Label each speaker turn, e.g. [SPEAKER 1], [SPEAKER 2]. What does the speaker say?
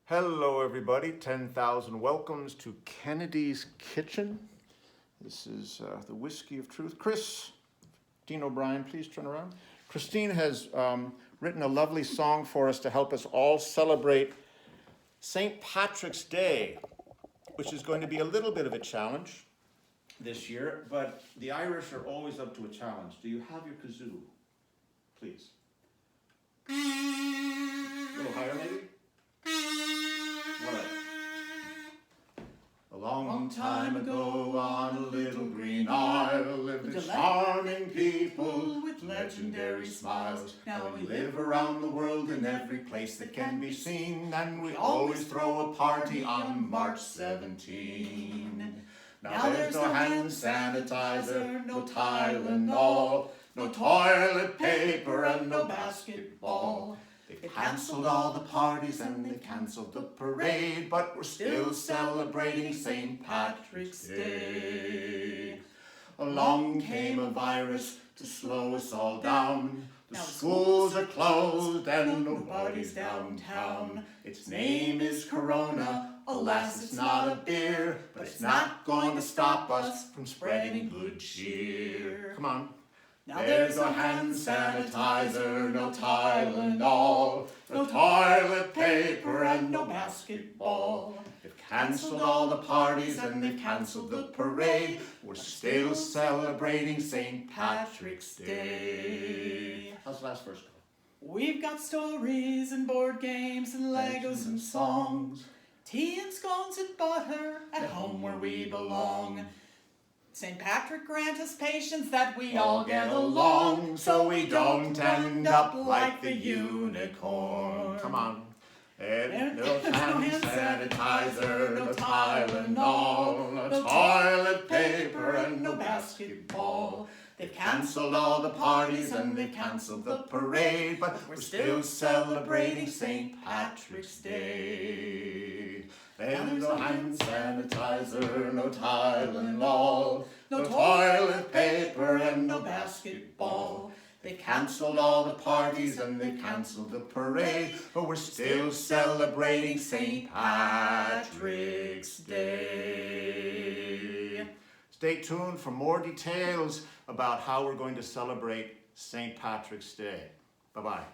[SPEAKER 1] Hello everybody, 10,000 welcomes to Kennedy's Kitchen. This is the Whiskey of Truth. Chris, Dean O'Brien, please turn around. Christine has written a lovely song for us to help us all celebrate St. Patrick's Day, which is going to be a little bit of a challenge this year, but the Irish are always up to a challenge. Do you have your kazoo? Please. A little higher maybe? All right. A long time ago on a little green isle lived a charming people with legendary smiles. Now we live around the world in every place that can be seen, and we always throw a party on March 17. Now there's no hand sanitizer, no Tylenol, no toilet paper and no basketball. They've cancelled all the parties and they've cancelled the parade, but we're still celebrating St. Patrick's Day. Along came a virus to slow us all down. The schools are closed and nobody's downtown. Its name is Corona. Alas, it's not a beer, but it's not going to stop us from spreading good cheer. Come on. Now there's no hand sanitizer, no Tylenol, no toilet paper and no basketball. They've cancelled all the parties and they've cancelled the parade. We're still celebrating St. Patrick's Day. How's the last verse go?
[SPEAKER 2] We've got stories and board games and Legos and songs, tea and scones and butter at home where we belong. St. Patrick grant us patience that we all get along, so we don't end up like the unicorn.
[SPEAKER 1] Come on.
[SPEAKER 2] No hand sanitizer, no Tylenol, no toilet paper and no basketball. They've cancelled all the parties and they've cancelled the parade, but we're still celebrating St. Patrick's Day.
[SPEAKER 1] There's no hand sanitizer, no Tylenol, no toilet paper and no basketball. They cancelled all the parties and they cancelled the parade, but we're still celebrating St. Patrick's Day. Stay tuned for more details about how we're going to celebrate St. Patrick's Day. Bye-bye.